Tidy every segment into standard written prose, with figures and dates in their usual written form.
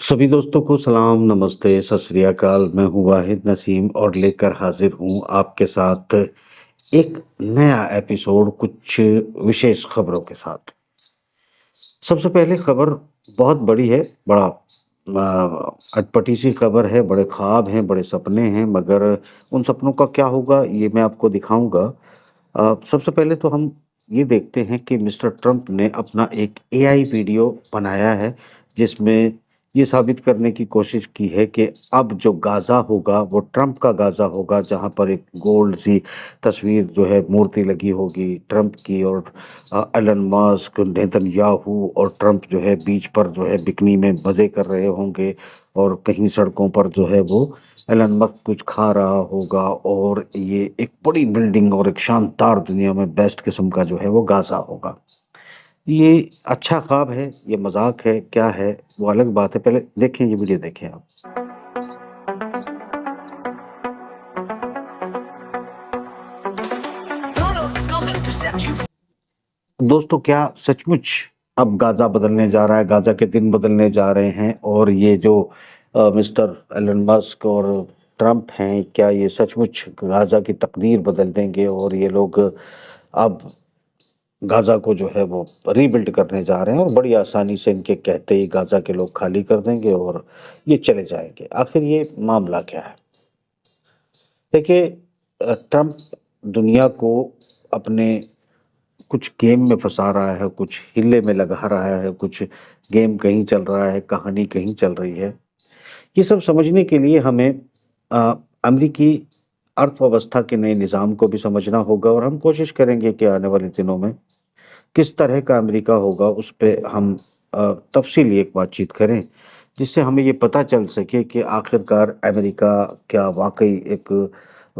सभी दोस्तों को सलाम, नमस्ते, सत श्री अकाल। मैं हूँ वाहिद नसीम और लेकर हाजिर हूँ आपके साथ एक नया एपिसोड कुछ विशेष खबरों के साथ। सबसे पहले खबर बहुत बड़ी है, बड़ा अटपटी सी खबर है, बड़े ख्वाब हैं, बड़े सपने हैं, मगर उन सपनों का क्या होगा ये मैं आपको दिखाऊंगा। सबसे पहले तो हम ये देखते हैं कि मिस्टर ट्रंप ने अपना एक एआई वीडियो बनाया है जिसमें ये साबित करने की कोशिश की है कि अब जो गाज़ा होगा वो ट्रंप का गाज़ा होगा, जहाँ पर एक गोल्ड सी तस्वीर जो है मूर्ति लगी होगी ट्रंप की, और एलन मस्क, नेतन्याहू और ट्रंप जो है बीच पर जो है बिकनी में मज़े कर रहे होंगे, और कहीं सड़कों पर जो है वो एलन मस्क कुछ खा रहा होगा, और ये एक बड़ी बिल्डिंग और एक शानदार दुनिया में बेस्ट किस्म का जो है वो गाज़ा होगा। ये अच्छा ख्वाब है, ये मज़ाक है, क्या है वो अलग बात है। पहले देखें, ये वीडियो देखें आप। दोस्तों, क्या सचमुच अब गाज़ा बदलने जा रहा है, गाज़ा के दिन बदलने जा रहे हैं, और ये जो मिस्टर एलन मस्क और ट्रंप हैं, क्या ये सचमुच गाज़ा की तकदीर बदल देंगे और ये लोग अब गाज़ा को जो है वो रीबिल्ड करने जा रहे हैं, और बड़ी आसानी से इनके कहते ही गाज़ा के लोग खाली कर देंगे और ये चले जाएँगे। आखिर ये मामला क्या है? देखिए, ट्रंप दुनिया को अपने कुछ गेम में फँसा रहा है, कुछ हीले में लगा रहा है, कुछ गेम कहीं चल रहा है, कहानी कहीं चल रही है। ये सब समझने के लिए हमें अ, अमरीकी अर्थव्यवस्था के नए निज़ाम को भी समझना होगा, और हम कोशिश करेंगे कि आने वाले दिनों में किस तरह का अमेरिका होगा उस पे हम तफ़सीली एक बातचीत करें, जिससे हमें ये पता चल सके कि आखिरकार अमेरिका क्या वाक़ई एक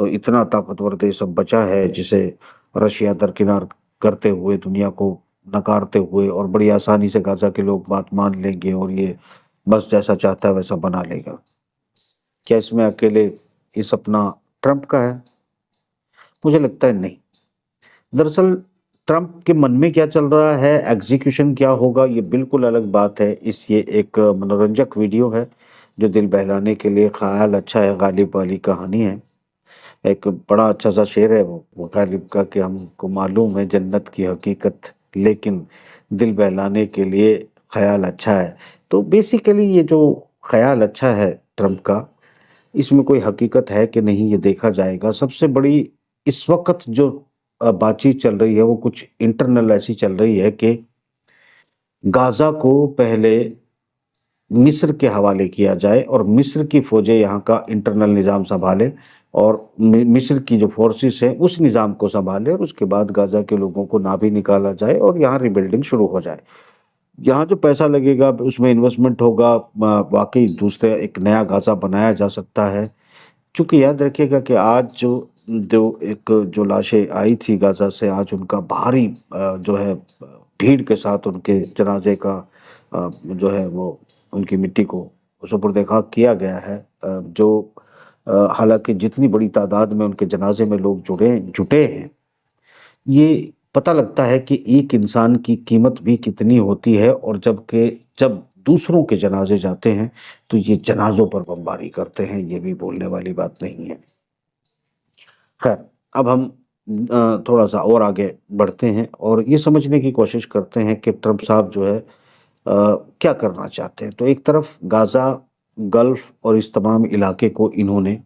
इतना ताकतवर देश अब बचा है जिसे रशिया दरकिनार करते हुए, दुनिया को नकारते हुए, और बड़ी आसानी से गाज़ा के लोग बात मान लेंगे और ये बस जैसा चाहता है वैसा बना लेगा। क्या इसमें अकेले ये सपना ट्रंप का है? मुझे लगता है नहीं। दरअसल ट्रंप के मन में क्या चल रहा है, एग्जीक्यूशन क्या होगा, ये बिल्कुल अलग बात है। ये एक मनोरंजक वीडियो है जो दिल बहलाने के लिए, ख्याल अच्छा है गालिब वाली कहानी है। एक बड़ा अच्छा सा शेर है वो गालिब का कि हमको मालूम है जन्नत की हकीकत, लेकिन दिल बहलाने के लिए ख्याल अच्छा है। तो बेसिकली ये जो ख्याल अच्छा है ट्रंप का, इसमें कोई हकीकत है कि नहीं ये देखा जाएगा। सबसे बड़ी इस वक़्त जो बातचीत चल रही है वो कुछ इंटरनल ऐसी चल रही है कि गाज़ा को पहले मिस्र के हवाले किया जाए और मिस्र की फ़ौजें यहाँ का इंटरनल निज़ाम सँभालें, और मिस्र की जो फ़ोर्सेस हैं उस निज़ाम को सँभालें, और उसके बाद गाज़ा के लोगों को ना भी निकाला जाए और यहाँ रिबिल्डिंग शुरू हो जाए। यहाँ जो पैसा लगेगा उसमें इन्वेस्टमेंट होगा, वाक़ई दूसरे एक नया गाज़ा बनाया जा सकता है। चूँकि याद रखिएगा कि आज जो जो एक जो लाशें आई थी गाज़ा से, आज उनका भारी जो है भीड़ के साथ उनके जनाज़े का जो है वो उनकी मिट्टी को सुपुर्द-ए-खाक किया गया है। हालाँकि जितनी बड़ी तादाद में उनके जनाज़े में लोग जुटे हैं, ये पता लगता है कि एक इंसान की कीमत भी कितनी होती है, और जब दूसरों के जनाज़े जाते हैं, तो ये जनाज़ों पर बमबारी करते हैं, ये भी भूलने वाली बात नहीं है। खैर, अब हम थोड़ा-सा और आगे बढ़ते हैं और ये समझने की कोशिश करते हैं कि ट्रंप साहब जो है क्या करना चाहते हैं। तो एक तरफ गाज़ा, गल्फ़ और इस तमाम इलाके को इन्होंने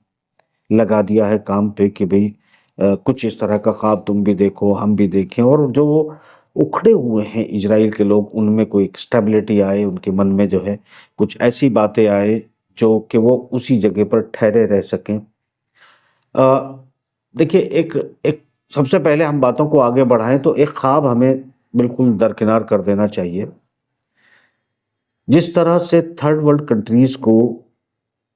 लगा दिया है काम पे कि भई कुछ इस तरह का ख्वाब तुम भी देखो, हम भी देखें, और जो वो उखड़े हुए हैं इज़राइल के लोग, उनमें कोई एक स्टेबिलिटी आए, उनके मन में जो है कुछ ऐसी बातें आए जो कि वो उसी जगह पर ठहरे रह सकें। अ, देखिए, एक एक सबसे पहले हम बातों को आगे बढ़ाएँ तो एक ख्वाब हमें बिल्कुल दरकिनार कर देना चाहिए। जिस तरह से थर्ड वर्ल्ड कंट्रीज़ को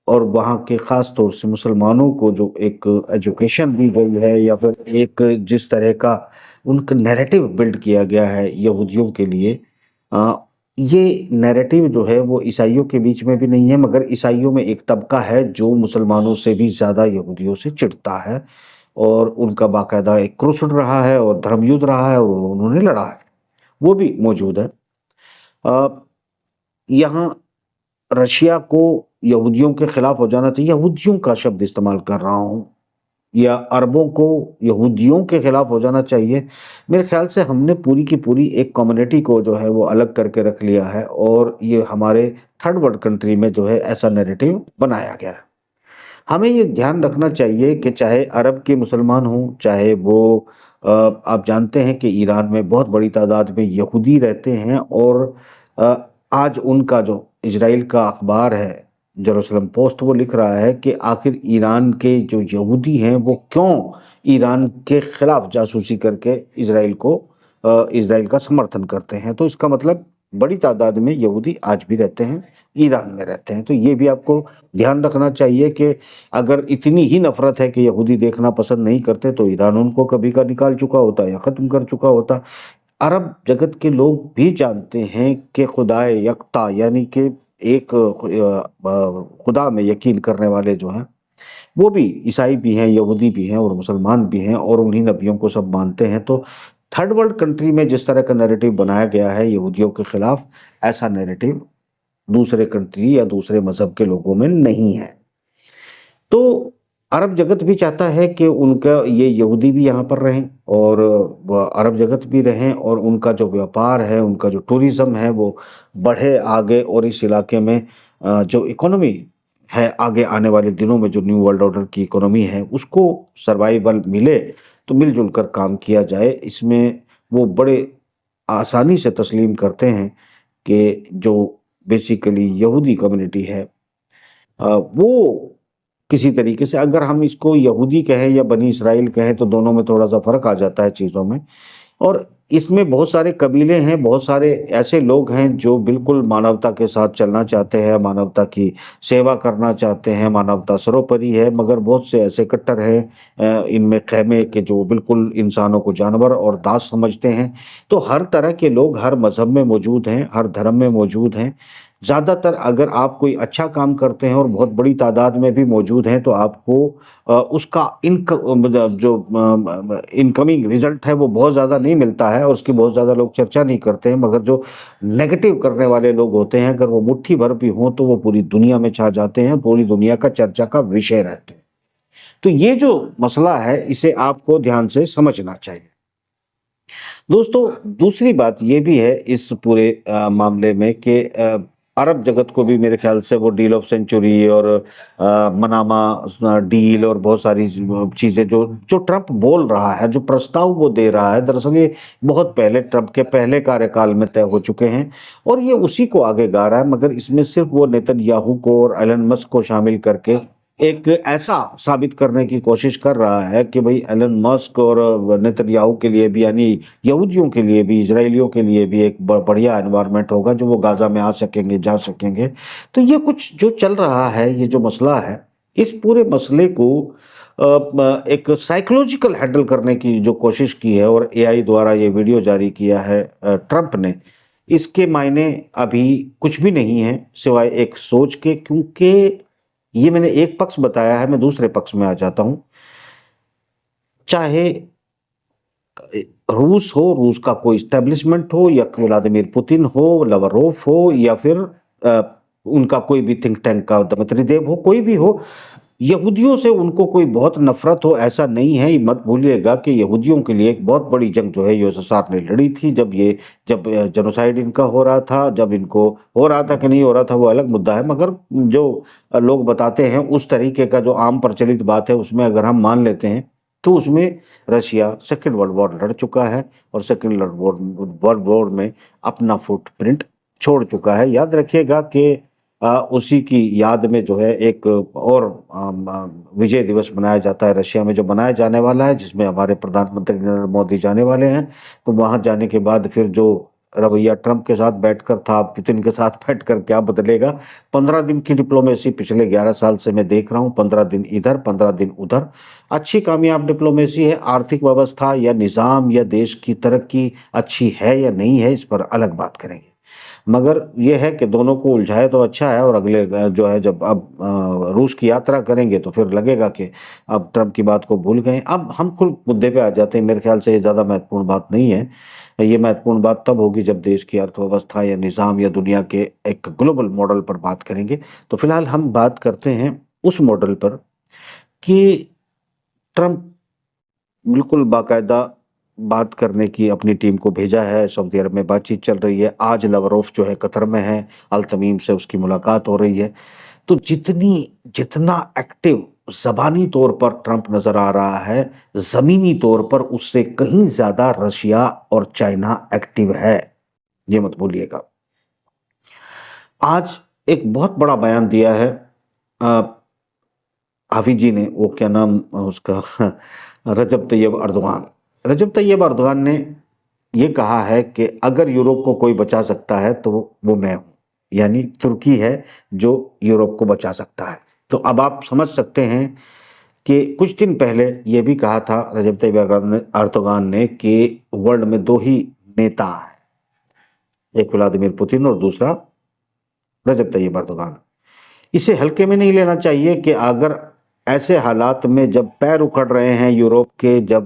और वहाँ के ख़ास तौर से मुसलमानों को जो एक एजुकेशन दी गई है, या फिर एक जिस तरह का उनका नैरेटिव बिल्ड किया गया है यहूदियों के लिए, ये नैरेटिव जो है वो ईसाइयों के बीच में भी नहीं है, मगर ईसाइयों में एक तबका है जो मुसलमानों से भी ज़्यादा यहूदियों से चिढ़ता है, और उनका बाकायदा एक क्रूसेड रहा है और धर्मयुद्ध रहा है और उन्होंने लड़ा है, वो भी मौजूद है। अ, यहाँ रशिया को यहूदियों के खिलाफ हो जाना चाहिए, यहूदियों का शब्द इस्तेमाल कर रहा हूँ, या अरबों को यहूदियों के खिलाफ हो जाना चाहिए। मेरे ख्याल से हमने पूरी की पूरी एक कम्युनिटी को जो है वो अलग करके रख लिया है, और ये हमारे थर्ड वर्ल्ड कंट्री में जो है ऐसा नैरेटिव बनाया गया है। हमें ये ध्यान रखना चाहिए कि चाहे अरब के मुसलमान हों, चाहे वो आप जानते हैं कि ईरान में बहुत बड़ी तादाद में यहूदी रहते हैं, और अ, आज उनका जो इजराइल का अखबार है जेरूसलम पोस्ट, वो लिख रहा है कि आखिर ईरान के जो यहूदी हैं वो क्यों ईरान के खिलाफ जासूसी करके इजराइल का समर्थन करते हैं। तो इसका मतलब बड़ी तादाद में यहूदी आज भी रहते हैं, ईरान में रहते हैं। तो ये भी आपको ध्यान रखना चाहिए कि अगर इतनी ही नफरत है कि यहूदी देखना पसंद नहीं करते, तो ईरान उनको कभी का निकाल चुका होता या ख़त्म कर चुका होता। अरब जगत के लोग भी जानते हैं कि खुदाए यकता, यानी कि एक खुदा में यकीन करने वाले जो हैं, वो भी ईसाई भी हैं, यहूदी भी हैं और मुसलमान भी हैं, और उन्हीं नबियों को सब मानते हैं। तो थर्ड वर्ल्ड कंट्री में जिस तरह का नैरेटिव बनाया गया है यहूदियों के खिलाफ, ऐसा नैरेटिव दूसरे कंट्री या दूसरे मज़हब के लोगों में नहीं है। तो अरब जगत भी चाहता है कि उनका ये यहूदी भी यहाँ पर रहें, और अरब जगत भी रहें, और उनका जो व्यापार है, उनका जो टूरिज़्म है वो बढ़े आगे, और इस इलाके में जो इकोनॉमी है आगे आने वाले दिनों में, जो न्यू वर्ल्ड ऑर्डर की इकोनॉमी है उसको सर्वाइवल मिले, तो मिलजुल कर काम किया जाए। इसमें वो बड़े आसानी से तस्लीम करते हैं कि जो बेसिकली यहूदी कम्युनिटी है, वो किसी तरीके से, अगर हम इसको यहूदी कहें या बनी इसराइल कहें, तो दोनों में थोड़ा सा फ़र्क आ जाता है चीज़ों में। और इसमें बहुत सारे कबीले हैं, बहुत सारे ऐसे लोग हैं जो बिल्कुल मानवता के साथ चलना चाहते हैं, मानवता की सेवा करना चाहते हैं, मानवता सर्वोपरि है, मगर बहुत से ऐसे कट्टर हैं इनमें ख़ैमे के जो बिल्कुल इंसानों को जानवर और दास समझते हैं। तो हर तरह के लोग हर मज़हब में मौजूद हैं, हर धर्म में मौजूद हैं। ज़्यादातर अगर आप कोई अच्छा काम करते हैं और बहुत बड़ी तादाद में भी मौजूद हैं, तो आपको उसका जो इनकमिंग रिजल्ट है वो बहुत ज़्यादा नहीं मिलता है, और उसकी बहुत ज़्यादा लोग चर्चा नहीं करते हैं। मगर जो नेगेटिव करने वाले लोग होते हैं, अगर वो मुट्ठी भर भी हों, तो वो पूरी दुनिया में छा जाते हैं, पूरी दुनिया का चर्चा का विषय रहते हैं। तो ये जो मसला है, इसे आपको ध्यान से समझना चाहिए। दोस्तों, दूसरी बात ये भी है इस पूरे मामले में कि अरब जगत को भी मेरे ख्याल से वो डील ऑफ सेंचुरी और मनामा डील और बहुत सारी चीज़ें जो जो ट्रंप बोल रहा है, जो प्रस्ताव वो दे रहा है, दरअसल ये बहुत पहले ट्रंप के पहले कार्यकाल में तय हो चुके हैं, और ये उसी को आगे गा रहा है। मगर इसमें सिर्फ वो नेतन्याहू को और एलन मस्क को शामिल करके एक ऐसा साबित करने की कोशिश कर रहा है कि भाई एलन मस्क और नेतन्याहू के लिए भी, यानी यहूदियों के लिए भी, इजरायलियों के लिए भी एक बढ़िया एनवायरनमेंट होगा, जो वो गाजा में आ सकेंगे, जा सकेंगे। तो ये कुछ जो चल रहा है, ये जो मसला है, इस पूरे मसले को एक साइकोलॉजिकल हैंडल करने की जो कोशिश की है, और एआई द्वारा ये वीडियो जारी किया है ट्रंप ने, इसके मायने अभी कुछ भी नहीं है सिवाय एक सोच के। क्योंकि ये मैंने एक पक्ष बताया है, मैं दूसरे पक्ष में आ जाता हूं। चाहे रूस हो, रूस का कोई इस्टेब्लिशमेंट हो, या व्लादिमीर पुतिन हो, लवरोव हो, या फिर उनका कोई भी थिंक टैंक का दमित्री देव हो, कोई भी हो, यहूदियों से उनको कोई बहुत नफरत हो, ऐसा नहीं है। ये मत भूलिएगा कि यहूदियों के लिए एक बहुत बड़ी जंग जो है यूएसएसआर ने लड़ी थी, जब जेनोसाइड इनका हो रहा था। जब इनको हो रहा था कि नहीं हो रहा था वो अलग मुद्दा है, मगर जो लोग बताते हैं उस तरीके का जो आम प्रचलित बात है, उसमें अगर हम मान लेते हैं, तो उसमें रशिया सेकेंड वर्ल्ड वॉर लड़ चुका है, और सेकेंड वर्ल्ड वॉर में अपना फुटप्रिंट छोड़ चुका है। याद रखिएगा कि उसी की याद में जो है एक और विजय दिवस मनाया जाता है रशिया में, जो मनाया जाने वाला है, जिसमें हमारे प्रधानमंत्री नरेंद्र मोदी जाने वाले हैं। तो वहाँ जाने के बाद फिर जो रवैया ट्रंप के साथ बैठकर था, पुतिन के साथ बैठकर क्या बदलेगा। 15 दिन की डिप्लोमेसी पिछले 11 साल से मैं देख रहा हूँ, 15 दिन इधर 15 दिन उधर। अच्छी कामयाब डिप्लोमेसी है। आर्थिक व्यवस्था या निज़ाम या देश की तरक्की अच्छी है या नहीं है, इस पर अलग बात करेंगे। मगर ये है कि दोनों को उलझाए तो अच्छा है, और अगले जो है जब अब रूस की यात्रा करेंगे तो फिर लगेगा कि अब ट्रंप की बात को भूल गए। अब हम खुद मुद्दे पे आ जाते हैं। मेरे ख्याल से ये ज़्यादा महत्वपूर्ण बात नहीं है। ये महत्वपूर्ण बात तब होगी जब देश की अर्थव्यवस्था या निज़ाम या दुनिया के एक ग्लोबल मॉडल पर बात करेंगे। तो फिलहाल हम बात करते हैं उस मॉडल पर कि ट्रंप बिल्कुल बाकायदा बात करने की अपनी टीम को भेजा है। सऊदी अरब में बातचीत चल रही है। आज लवरोफ जो है कतर में है, अल तमीम से उसकी मुलाकात हो रही है। तो जितना एक्टिव ज़बानी तौर पर ट्रंप नज़र आ रहा है, ज़मीनी तौर पर उससे कहीं ज़्यादा रशिया और चाइना एक्टिव है, ये मत भूलिएगा। आज एक बहुत बड़ा बयान दिया है हाफिज जी ने, वो क्या नाम उसका रजब तैयब अर्दोगान। रजब तैयब अर्दोगान ने ये कहा है कि अगर यूरोप को कोई बचा सकता है तो वो मैं हूँ, यानी तुर्की है जो यूरोप को बचा सकता है। तो अब आप समझ सकते हैं कि कुछ दिन पहले ये भी कहा था रजब तैयब अर्दोगान ने कि वर्ल्ड में दो ही नेता हैं, एक व्लादिमीर पुतिन और दूसरा रजब तैयब अर्दोगान। इसे हल्के में नहीं लेना चाहिए कि अगर ऐसे हालात में जब पैर उखड़ रहे हैं यूरोप के, जब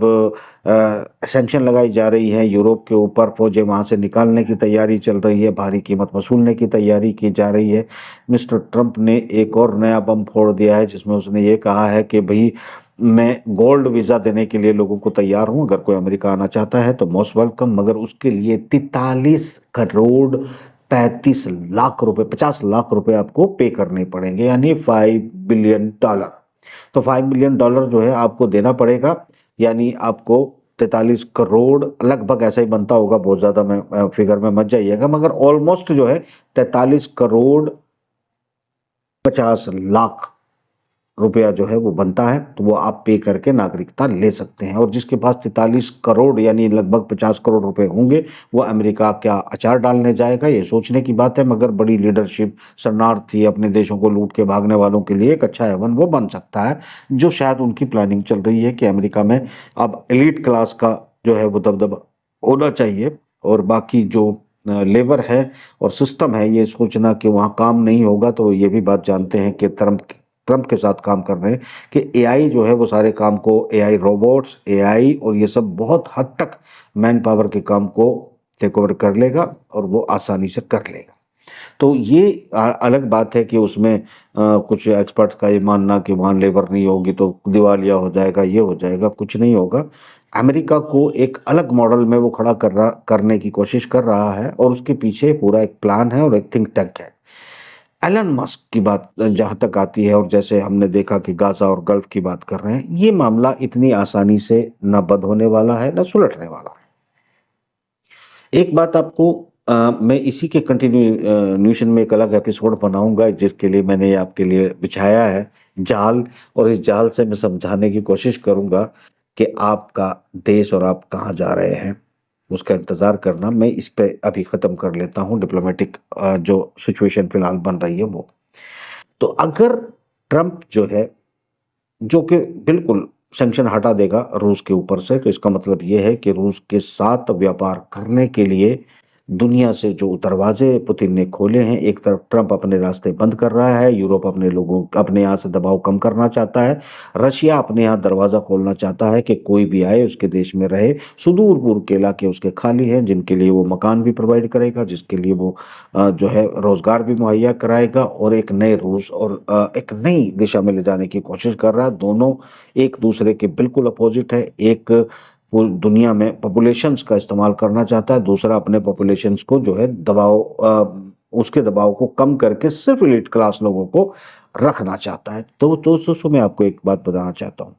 सैंक्शन लगाई जा रही है यूरोप के ऊपर, फौजें वहाँ से निकालने की तैयारी चल रही है, भारी कीमत वसूलने की तैयारी की जा रही है, मिस्टर ट्रंप ने एक और नया बम फोड़ दिया है जिसमें उसने ये कहा है कि भाई मैं गोल्ड वीज़ा देने के लिए लोगों को तैयार हूँ, अगर कोई अमेरिका आना चाहता है तो मोस्ट वेलकम, मगर उसके लिए 43 करोड़ 35 लाख रुपए, 50 लाख रुपए आपको पे करने पड़ेंगे, यानी $5 बिलियन। तो $5 बिलियन जो है आपको देना पड़ेगा, यानी आपको 43 करोड़ लगभग ऐसा ही बनता होगा, बहुत ज़्यादा मैं फिगर में मत जाइएगा, मगर ऑलमोस्ट जो है 43 करोड़ 50 लाख रुपया जो है वो बनता है। तो वो आप पे करके नागरिकता ले सकते हैं, और जिसके पास 43 करोड़ यानी लगभग 50 करोड़ रुपए होंगे वो अमेरिका क्या अचार डालने जाएगा, ये सोचने की बात है। मगर बड़ी लीडरशिप, शरणार्थी, अपने देशों को लूट के भागने वालों के लिए एक अच्छा हेवन वो बन सकता है, जो शायद उनकी प्लानिंग चल रही है कि अमेरिका में अब एलीट क्लास का जो है वो दबदबा होना चाहिए, और बाकी जो लेबर है और सिस्टम है ये सोचना कि वहाँ काम नहीं होगा। तो ये भी बात जानते हैं कि ट्रंप के साथ काम कर रहे हैं कि एआई जो है वो सारे काम को, एआई रोबोट्स, एआई और ये सब बहुत हद तक मैन पावर के काम को टेक ओवर कर लेगा और वो आसानी से कर लेगा। तो ये अलग बात है कि उसमें कुछ एक्सपर्ट्स का ये मानना कि वहाँ लेबर नहीं होगी तो दिवालिया हो जाएगा, ये हो जाएगा, कुछ नहीं होगा। अमेरिका को एक अलग मॉडल में वो खड़ा करने की कोशिश कर रहा है, और उसके पीछे पूरा एक प्लान है और एक थिंक टैंक है। एलन मस्क की बात जहाँ तक आती है, और जैसे हमने देखा कि गाजा और गल्फ की बात कर रहे हैं, ये मामला इतनी आसानी से न बंद होने वाला है न सुलटने वाला है। एक बात आपको मैं इसी के कंटिन्यूशन में एक अलग एपिसोड बनाऊंगा, जिसके लिए मैंने आपके लिए बिछाया है जाल, और इस जाल से मैं समझाने की कोशिश करूंगा कि आपका देश और आप कहाँ जा रहे हैं, उसका इंतज़ार करना। मैं इस पे अभी ख़त्म कर लेता हूँ डिप्लोमेटिक जो सिचुएशन फिलहाल बन रही है वो। तो अगर ट्रंप जो है, जो कि बिल्कुल सैंक्शन हटा देगा रूस के ऊपर से, तो इसका मतलब ये है कि रूस के साथ व्यापार करने के लिए दुनिया से जो दरवाजे पुतिन ने खोले हैं, एक तरफ ट्रंप अपने रास्ते बंद कर रहा है, यूरोप अपने यहाँ से दबाव कम करना चाहता है, रशिया अपने यहाँ दरवाज़ा खोलना चाहता है कि कोई भी आए उसके देश में रहे। सुदूर पूर्व के इलाके उसके खाली हैं, जिनके लिए वो मकान भी प्रोवाइड करेगा, जिसके लिए वो जो है रोज़गार भी मुहैया कराएगा, और एक नए रूस और एक नई दिशा में ले जाने की कोशिश कर रहा है। दोनों एक दूसरे के बिल्कुल अपोजिट है। एक वो दुनिया में पॉपुलेशंस का इस्तेमाल करना चाहता है, दूसरा अपने पॉपुलेशंस को जो है उसके दबाव को कम करके सिर्फ एलीट क्लास लोगों को रखना चाहता है। तो दोस्तों मैं आपको एक बात बताना चाहता हूँ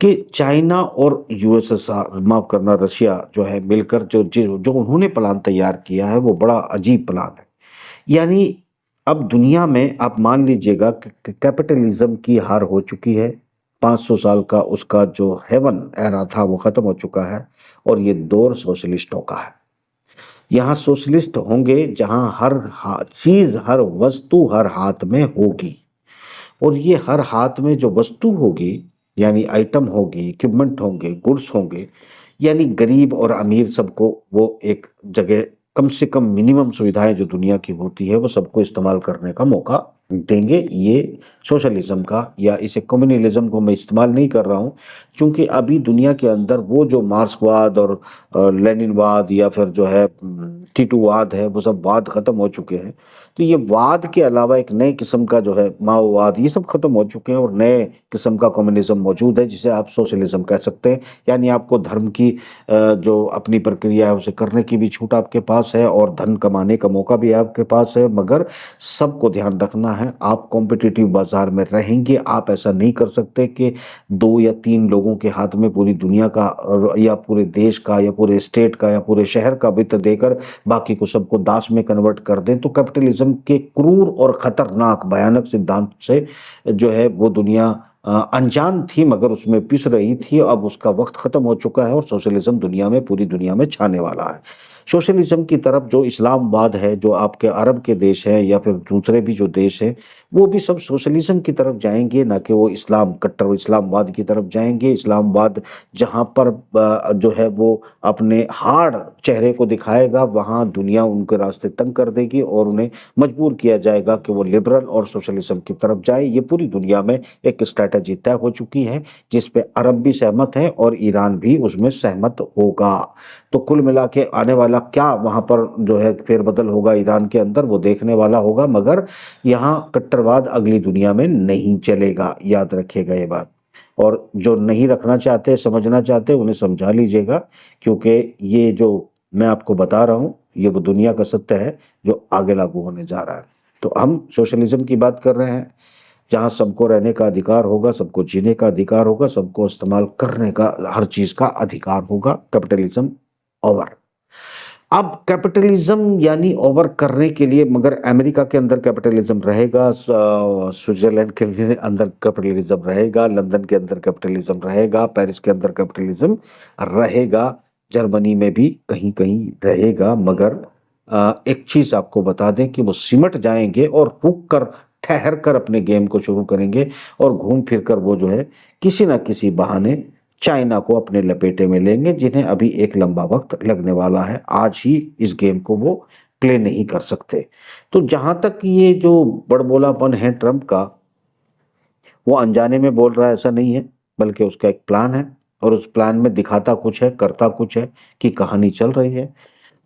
कि चाइना और यूएसएसआर, माफ करना, रशिया जो है मिलकर जो उन्होंने प्लान तैयार किया है वो बड़ा अजीब प्लान है। यानी अब दुनिया में आप मान लीजिएगा कि कैपिटलिज्म की हार हो चुकी है। 500 साल का उसका जो हेवन एरा था वो खत्म हो चुका है, और ये दौर सोशलिस्टों का है। यहाँ सोशलिस्ट होंगे जहाँ हर चीज, हर वस्तु हर हाथ में होगी, और ये हर हाथ में जो वस्तु होगी, यानी आइटम होगी, इक्विपमेंट होंगे, गुड्स होंगे, यानी गरीब और अमीर सबको वो एक जगह कम से कम मिनिमम सुविधाएं जो दुनिया की होती है वो सबको इस्तेमाल करने का मौका देंगे। ये सोशलिज्म का या इसे कम्युनलिज्म को मैं इस्तेमाल नहीं कर रहा हूँ, क्योंकि अभी दुनिया के अंदर वो जो मार्क्सवाद और लेनिनवाद या फिर जो है टीटूवाद है, वो सब वाद खत्म हो चुके हैं। तो ये वाद के अलावा एक नए किस्म का जो है माओवाद, ये सब खत्म हो चुके हैं और नए किस्म का कम्युनिज्म मौजूद है, जिसे आप सोशलिज्म कह सकते हैं। यानी आपको धर्म की जो अपनी प्रक्रिया है उसे करने की भी छूट आपके पास है और धन कमाने का मौका भी आपके पास है, मगर सबको ध्यान रखना है, आप कॉम्पिटिटिव बाजार में रहेंगे। आप ऐसा नहीं कर सकते कि 2 या 3 लोगों के हाथ में पूरी दुनिया का या पूरे देश का या पूरे स्टेट का या पूरे शहर का वित्त देकर बाकी को सबको दास में कन्वर्ट कर दें। तो कैपिटलिज्म के क्रूर और खतरनाक भयानक सिद्धांत से जो है वो दुनिया अनजान थी, मगर उसमें पिस रही थी। अब उसका वक्त खत्म हो चुका है और सोशलिज्म दुनिया में, पूरी दुनिया में छाने वाला है। सोशलिज्म की तरफ जो इस्लामाबाद है, जो आपके अरब के देश है या फिर दूसरे भी जो देश है, वो भी सब सोशलिज्म की तरफ जाएंगे, ना कि वो इस्लाम कट्टर इस्लामाबाद की तरफ जाएंगे। इस्लामाबाद जहाँ पर जो है वो अपने हार्ड चेहरे को दिखाएगा, वहाँ दुनिया उनके रास्ते तंग कर देगी और उन्हें मजबूर किया जाएगा कि वो लिबरल और सोशलिज्म की तरफ जाए। ये पूरी दुनिया में एक स्ट्रैटेजी तय हो चुकी है, जिस पे अरब भी सहमत है और ईरान भी उसमें सहमत होगा। तो कुल मिला के आने वाला क्या वहां पर जो है फेरबदल होगा ईरान के अंदर, वो देखने वाला होगा, मगर यहाँ कट्टरवाद अगली दुनिया में नहीं चलेगा, याद रखिएगा ये बात। और जो नहीं रखना चाहते, समझना चाहते, उन्हें समझा लीजिएगा, क्योंकि ये जो मैं आपको बता रहा हूँ ये वो दुनिया का सत्य है जो आगे लागू होने जा रहा है। तो हम सोशलिज्म की बात कर रहे हैं, जहाँ सबको रहने का अधिकार होगा, सबको जीने का अधिकार होगा, सबको इस्तेमाल करने का हर चीज का अधिकार होगा। Capitalism over. अब कैपिटलिज्म यानी ओवर करने के लिए, मगर अमेरिका के अंदर कैपिटलिज्म रहेगा, स्विट्जरलैंड के अंदर कैपिटलिज्म रहेगा, लंदन के अंदर कैपिटलिज्म रहेगा, पेरिस के अंदर कैपिटलिज्म रहेगा, जर्मनी में भी कहीं कहीं रहेगा। मगर एक चीज आपको बता दें कि वो सिमट जाएंगे और रुक कर, ठहर कर अपने गेम को शुरू करेंगे और घूम फिर कर वो जो है किसी ना किसी बहाने चाइना को अपने लपेटे में लेंगे, जिन्हें अभी एक लंबा वक्त लगने वाला है। आज ही इस गेम को वो प्ले नहीं कर सकते। तो जहां तक ये जो बड़बोलापन है ट्रंप का, वो अनजाने में बोल रहा है ऐसा नहीं है, बल्कि उसका एक प्लान है और उस प्लान में दिखाता कुछ है, करता कुछ है, कि कहानी चल रही है।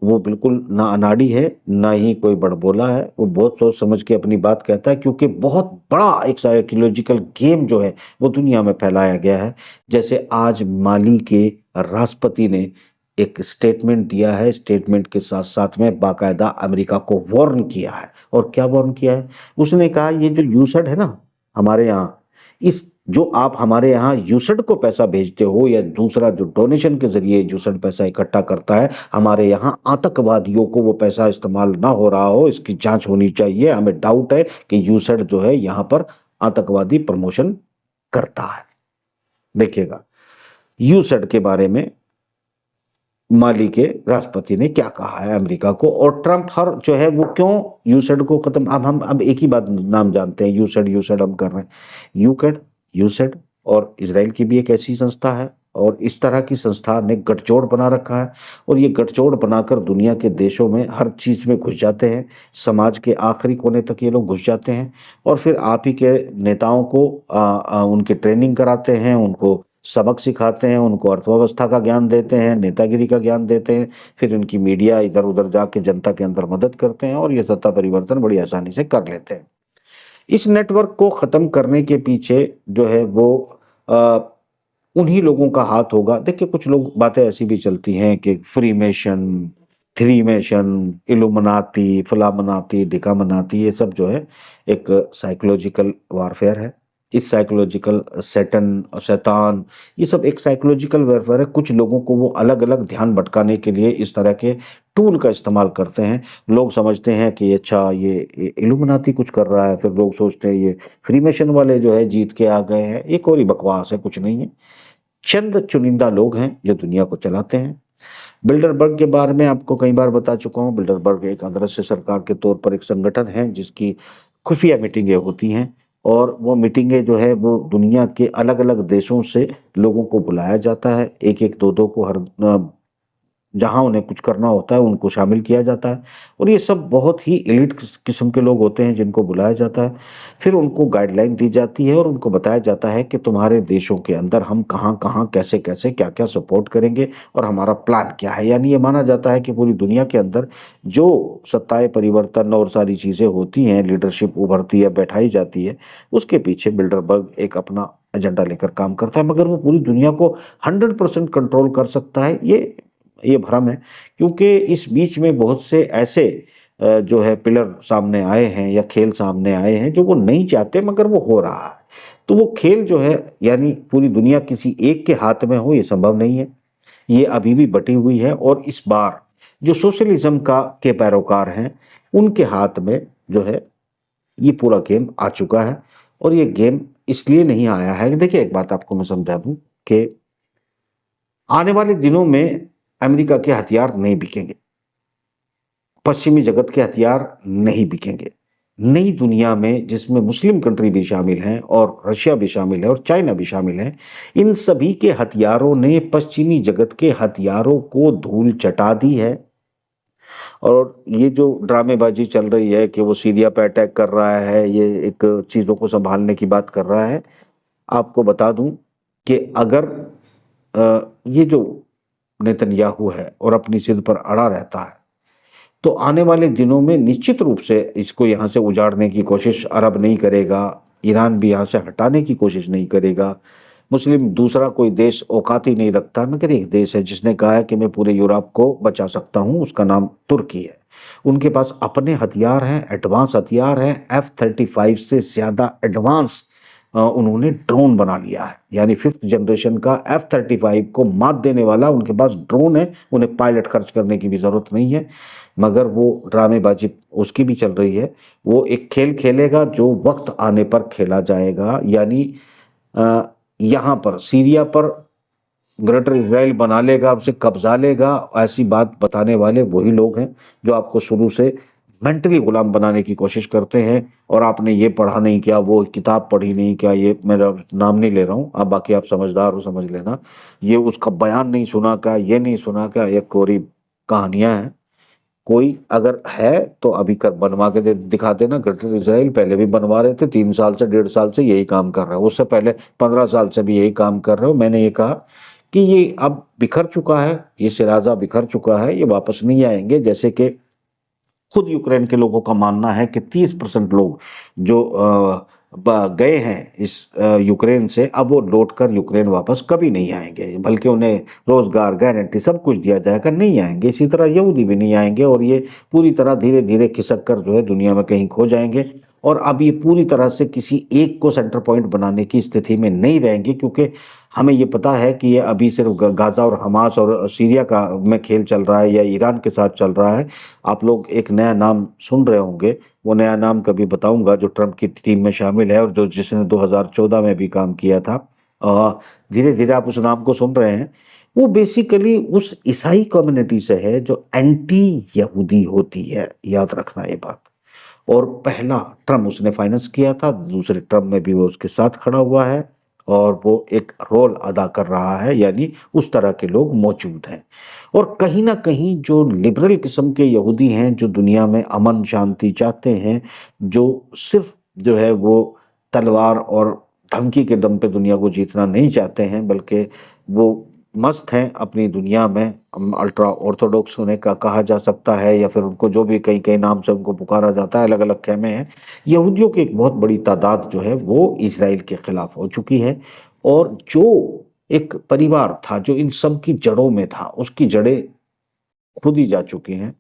वो बिल्कुल ना अनाड़ी है, ना ही कोई बड़बोला है। वो बहुत सोच समझ के अपनी बात कहता है, क्योंकि बहुत बड़ा एक साइकोलॉजिकल गेम जो है वो दुनिया में फैलाया गया है। जैसे आज माली के राष्ट्रपति ने एक स्टेटमेंट दिया है, स्टेटमेंट के साथ साथ में बाकायदा अमेरिका को वार्न किया है। और क्या वार्न किया है? उसने कहा ये जो यूसड है ना हमारे यहाँ, इस जो आप हमारे यहाँ यूसड को पैसा भेजते हो या दूसरा जो डोनेशन के जरिए यूसड पैसा इकट्ठा करता है, हमारे यहाँ आतंकवादियों को वो पैसा इस्तेमाल ना हो रहा हो, इसकी जांच होनी चाहिए। हमें डाउट है कि यूसड जो है यहाँ पर आतंकवादी प्रमोशन करता है। देखिएगा यूसड के बारे में माली के राष्ट्रपति ने क्या कहा है अमेरिका को, और ट्रंप हर जो है वो क्यों यूसड को खत्म। अब हम एक ही बात नाम जानते हैं, यूसड यूसड हम कर रहे हैं। यूकेड, यूसड और इसराइल की भी एक ऐसी संस्था है, और इस तरह की संस्था ने गठजोड़ बना रखा है, और ये गठजोड़ बनाकर दुनिया के देशों में हर चीज में घुस जाते हैं। समाज के आखिरी कोने तक ये लोग घुस जाते हैं और फिर आप ही के नेताओं को उनकी ट्रेनिंग कराते हैं, उनको सबक सिखाते हैं, उनको अर्थव्यवस्था का ज्ञान देते हैं, नेतागिरी का ज्ञान देते हैं, फिर उनकी मीडिया इधर उधर जाके जनता के अंदर मदद करते हैं और ये सत्ता परिवर्तन बड़ी आसानी से कर लेते हैं। इस नेटवर्क को खत्म करने के पीछे जो है वो आ, उन्हीं लोगों का हाथ होगा। देखिए कुछ लोग बातें ऐसी भी चलती हैं कि फ्रीमेशन, थ्रीमेशन, इलुमनाती, फलामनाती, डिकामनाती, ये सब जो है एक साइकोलॉजिकल वारफेयर है। इस साइकोलॉजिकल शैतान, ये सब एक साइकोलॉजिकल वारफेयर है। कुछ लोगों को वो अलग अलग ध्यान भटकाने के लिए इस तरह के टूल का इस्तेमाल करते हैं। लोग समझते हैं कि अच्छा ये इलुमिनाती कुछ कर रहा है, फिर लोग सोचते हैं ये फ्रीमेशन वाले जो है जीत के आ गए हैं। एक और ही बकवास है, कुछ नहीं है। चंद चुनिंदा लोग हैं जो दुनिया को चलाते हैं। बिल्डरबर्ग के बारे में आपको कई बार बता चुका हूँ। बिल्डरबर्ग एक अदृश्य सरकार के तौर पर एक संगठन है जिसकी खुफिया मीटिंगें होती हैं, और वो मीटिंगें जो है वो दुनिया के अलग अलग देशों से लोगों को बुलाया जाता है, एक एक दो दो को हर जहाँ उन्हें कुछ करना होता है उनको शामिल किया जाता है। और ये सब बहुत ही एलीट किस्म के लोग होते हैं जिनको बुलाया जाता है। फिर उनको गाइडलाइन दी जाती है और उनको बताया जाता है कि तुम्हारे देशों के अंदर हम कहाँ कहाँ कैसे कैसे क्या क्या सपोर्ट करेंगे और हमारा प्लान क्या है। यानी ये माना जाता है कि पूरी दुनिया के अंदर जो सत्ताएं परिवर्तन और सारी चीज़ें होती हैं, लीडरशिप उभरती है, बैठाई जाती है, उसके पीछे बिल्डरबर्ग एक अपना एजेंडा लेकर काम करता है। मगर वो पूरी दुनिया को 100% कंट्रोल कर सकता है, ये भ्रम है। क्योंकि इस बीच में बहुत से ऐसे जो है पिलर सामने आए हैं या खेल सामने आए हैं जो वो नहीं चाहते मगर वो हो रहा है। तो वो खेल जो है, यानी पूरी दुनिया किसी एक के हाथ में हो, ये संभव नहीं है। ये अभी भी बटी हुई है और इस बार जो सोशलिज्म का के पैरोकार हैं उनके हाथ में जो है ये पूरा गेम आ चुका है। और ये गेम इसलिए नहीं आया है, देखिए एक बात आपको मैं समझा दूं कि आने वाले दिनों में अमेरिका के हथियार नहीं बिकेंगे, पश्चिमी जगत के हथियार नहीं बिकेंगे। नई दुनिया में जिसमें मुस्लिम कंट्री भी शामिल हैं और रशिया भी शामिल है और चाइना भी शामिल है, इन सभी के हथियारों ने पश्चिमी जगत के हथियारों को धूल चटा दी है। और ये जो ड्रामेबाजी चल रही है कि वो सीरिया पे अटैक कर रहा है, ये एक चीज़ों को संभालने की बात कर रहा है, आपको बता दूं कि अगर ये जो नेतन्याहू है और अपनी जिद पर अड़ा रहता है तो आने वाले दिनों में निश्चित रूप से इसको यहाँ से उजाड़ने की कोशिश अरब नहीं करेगा, ईरान भी यहाँ से हटाने की कोशिश नहीं करेगा। मुस्लिम दूसरा कोई देश औकात ही नहीं रखता, मगर एक देश है जिसने कहा है कि मैं पूरे यूरोप को बचा सकता हूँ, उसका नाम तुर्की है। उनके पास अपने हथियार हैं, एडवांस हथियार हैं, F-35 से ज़्यादा एडवांस उन्होंने ड्रोन बना लिया है। यानी 5th जनरेशन का F-35 को मात देने वाला उनके पास ड्रोन है, उन्हें पायलट खर्च करने की भी ज़रूरत नहीं है। मगर वो ड्रामेबाजी उसकी भी चल रही है। वो एक खेल खेलेगा जो वक्त आने पर खेला जाएगा। यानी यहाँ पर सीरिया पर ग्रेटर इजराइल बना लेगा, उसे कब्जा लेगा, ऐसी बात बताने वाले वही लोग हैं जो आपको शुरू से मेंटली गुलाम बनाने की कोशिश करते हैं। और आपने ये पढ़ा नहीं क्या, वो किताब पढ़ी नहीं क्या, ये मेरा नाम नहीं ले रहा हूँ, आप बाकी आप समझदार हो समझ लेना, ये उसका बयान नहीं सुना क्या, ये नहीं सुना क्या, ये कोरी कहानियां हैं। कोई अगर है तो अभी कर बनवा के दिखा देना। ग्रेटर इजराइल पहले भी बनवा रहे थे, 3 साल से 1.5 साल से यही काम कर रहे हो, उससे पहले 15 साल से भी यही काम कर रहे हो। मैंने ये कहा कि ये अब बिखर चुका है, ये सिराजा बिखर चुका है, ये वापस नहीं आएंगे। जैसे कि खुद यूक्रेन के लोगों का मानना है कि 30% लोग जो गए हैं इस यूक्रेन से, अब वो लौटकर यूक्रेन वापस कभी नहीं आएंगे, बल्कि उन्हें रोजगार गारंटी सब कुछ दिया जाएगा, नहीं आएंगे। इसी तरह यहूदी भी नहीं आएंगे और ये पूरी तरह धीरे धीरे खिसक कर जो है दुनिया में कहीं खो जाएंगे। और अब ये पूरी तरह से किसी एक को सेंटर पॉइंट बनाने की स्थिति में नहीं रहेंगे, क्योंकि हमें ये पता है कि ये अभी सिर्फ गाज़ा और हमास और सीरिया का में खेल चल रहा है या ईरान के साथ चल रहा है। आप लोग एक नया नाम सुन रहे होंगे, वो नया नाम कभी बताऊंगा, जो ट्रंप की टीम में शामिल है और जो जिसने 2014 में भी काम किया था। धीरे धीरे आप उस नाम को सुन रहे हैं। वो बेसिकली उस ईसाई कम्युनिटी से है जो एंटी यहूदी होती है, याद रखना ये बात। और पहला ट्रम्प उसने फाइनेंस किया था, दूसरे ट्रम्प में भी वो उसके साथ खड़ा हुआ है और वो एक रोल अदा कर रहा है। यानी उस तरह के लोग मौजूद हैं। और कहीं ना कहीं जो लिबरल किस्म के यहूदी हैं, जो दुनिया में अमन शांति चाहते हैं, जो सिर्फ जो है वो तलवार और धमकी के दम पे दुनिया को जीतना नहीं चाहते हैं, बल्कि वो मस्त हैं अपनी दुनिया में, अल्ट्रा ऑर्थोडॉक्स उन्हें का कहा जा सकता है, या फिर उनको जो भी कई कई नाम से उनको पुकारा जाता है, अलग अलग खेमे हैं। यहूदियों की एक बहुत बड़ी तादाद जो है वो इजराइल के खिलाफ हो चुकी है। और जो एक परिवार था जो इन सब की जड़ों में था, उसकी जड़ें खुदी जा चुकी हैं।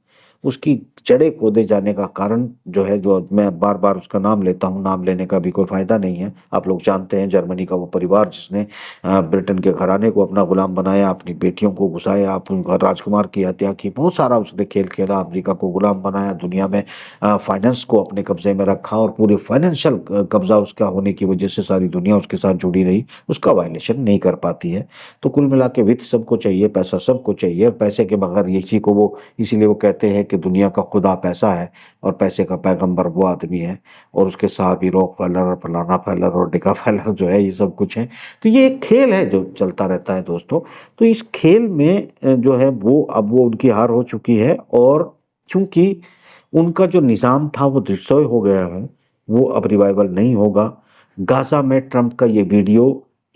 उसकी जड़ें खोदे जाने का कारण जो है, जो मैं बार बार उसका नाम लेता हूँ, नाम लेने का भी कोई फायदा नहीं है, आप लोग जानते हैं, जर्मनी का वो परिवार जिसने ब्रिटेन के घराने को अपना गुलाम बनाया, अपनी बेटियों को घुसाया, आप उनका राजकुमार की हत्या की, बहुत सारा उसने खेल खेला, अमेरिका को गुलाम बनाया, दुनिया में फाइनेंस को अपने कब्जे में रखा और पूरे फाइनेंशियल कब्जा उसका होने की वजह से सारी दुनिया उसके साथ जुड़ी रही, उसका वायलेशन नहीं कर पाती है। तो कुल मिला के वित्त सबको चाहिए, पैसा सबको चाहिए, और पैसे के बगैर इसी को वो, इसीलिए वो कहते हैं कि कि दुनिया का खुदा पैसा है और पैसे का पैगंबर वो आदमी है, और उसके साथ ही रॉकफेलर और फलाना फेलर और डिकाफेलर जो है, ये सब कुछ है। तो ये एक खेल है जो चलता रहता है दोस्तों। तो इस खेल में जो है वो अब वो उनकी हार हो चुकी है, और क्योंकि उनका जो निज़ाम था वो डिस्ट्रॉय हो गया है, वो अब रिवाइवल नहीं होगा। गाजा में ट्रंप का ये वीडियो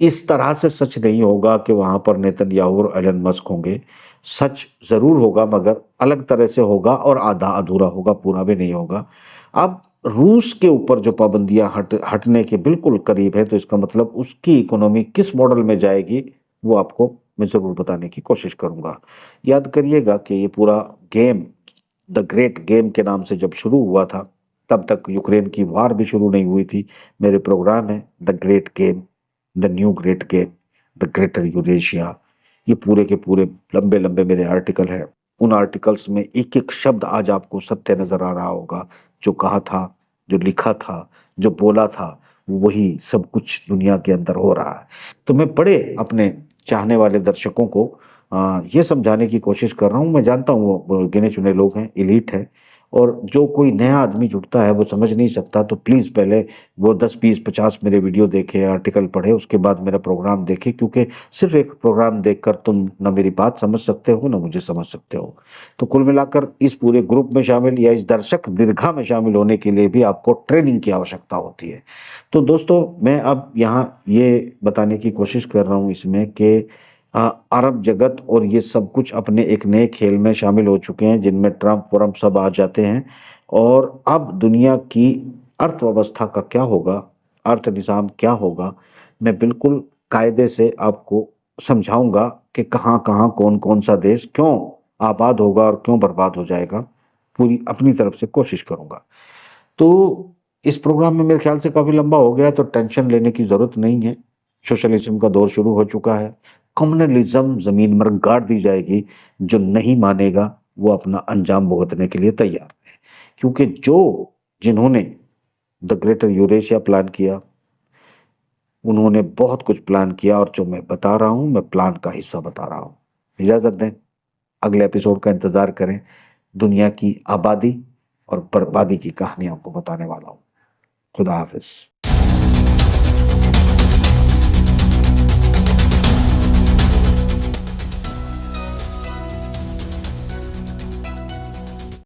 इस तरह से सच नहीं होगा कि वहाँ पर नेतन्याहू और एलन मस्क होंगे। सच ज़रूर होगा मगर अलग तरह से होगा, और आधा अधूरा होगा, पूरा भी नहीं होगा। अब रूस के ऊपर जो पाबंदियां हटने के बिल्कुल करीब है, तो इसका मतलब उसकी इकोनॉमी किस मॉडल में जाएगी वो आपको मैं ज़रूर बताने की कोशिश करूंगा। याद करिएगा कि ये पूरा गेम द ग्रेट गेम के नाम से जब शुरू हुआ था, तब तक यूक्रेन की वार भी शुरू नहीं हुई थी। मेरे प्रोग्राम है the great game, the new great game, the greater Eurasia, ये पूरे के पूरे लंबे लंबे मेरे आर्टिकल है। उन आर्टिकल्स में एक एक शब्द आज आपको सत्य नजर आ रहा होगा। जो कहा था, जो लिखा था, जो बोला था, वही सब कुछ दुनिया के अंदर हो रहा है। तो मैं बड़े अपने चाहने वाले दर्शकों को ये समझाने की कोशिश कर रहा हूँ। मैं जानता हूँ वो गिने चुने लोग हैं, एलीट है, और जो कोई नया आदमी जुड़ता है वो समझ नहीं सकता। तो प्लीज़ पहले वो 10 20 50 मेरे वीडियो देखे, आर्टिकल पढ़े, उसके बाद मेरा प्रोग्राम देखे, क्योंकि सिर्फ एक प्रोग्राम देखकर तुम ना मेरी बात समझ सकते हो ना मुझे समझ सकते हो। तो कुल मिलाकर इस पूरे ग्रुप में शामिल या इस दर्शक दीर्घा में शामिल होने के लिए भी आपको ट्रेनिंग की आवश्यकता होती है। तो दोस्तों मैं अब यहाँ ये बताने की कोशिश कर रहा हूँ इसमें कि अरब जगत और ये सब कुछ अपने एक नए खेल में शामिल हो चुके हैं, जिनमें ट्रंप वरम सब आ जाते हैं। और अब दुनिया की अर्थव्यवस्था का क्या होगा, अर्थ निज़ाम क्या होगा, मैं बिल्कुल कायदे से आपको समझाऊंगा कि कहाँ कहाँ कौन कौन सा देश क्यों आबाद होगा और क्यों बर्बाद हो जाएगा। पूरी अपनी तरफ से कोशिश करूंगा। तो इस प्रोग्राम में मेरे ख्याल से काफ़ी लंबा हो गया, तो टेंशन लेने की ज़रूरत नहीं है। सोशलिज्म का दौर शुरू हो चुका है। कम्युनलिज्म ज़मीन पर गाड़ दी जाएगी। जो नहीं मानेगा वो अपना अंजाम भुगतने के लिए तैयार है, क्योंकि जिन्होंने द ग्रेटर यूरेशिया प्लान किया, उन्होंने बहुत कुछ प्लान किया, और जो मैं बता रहा हूँ मैं प्लान का हिस्सा बता रहा हूँ। इजाज़त दें, अगले एपिसोड का इंतज़ार करें। दुनिया की आबादी और बर्बादी की कहानी आपको बताने वाला हूँ। खुदा हाफिज।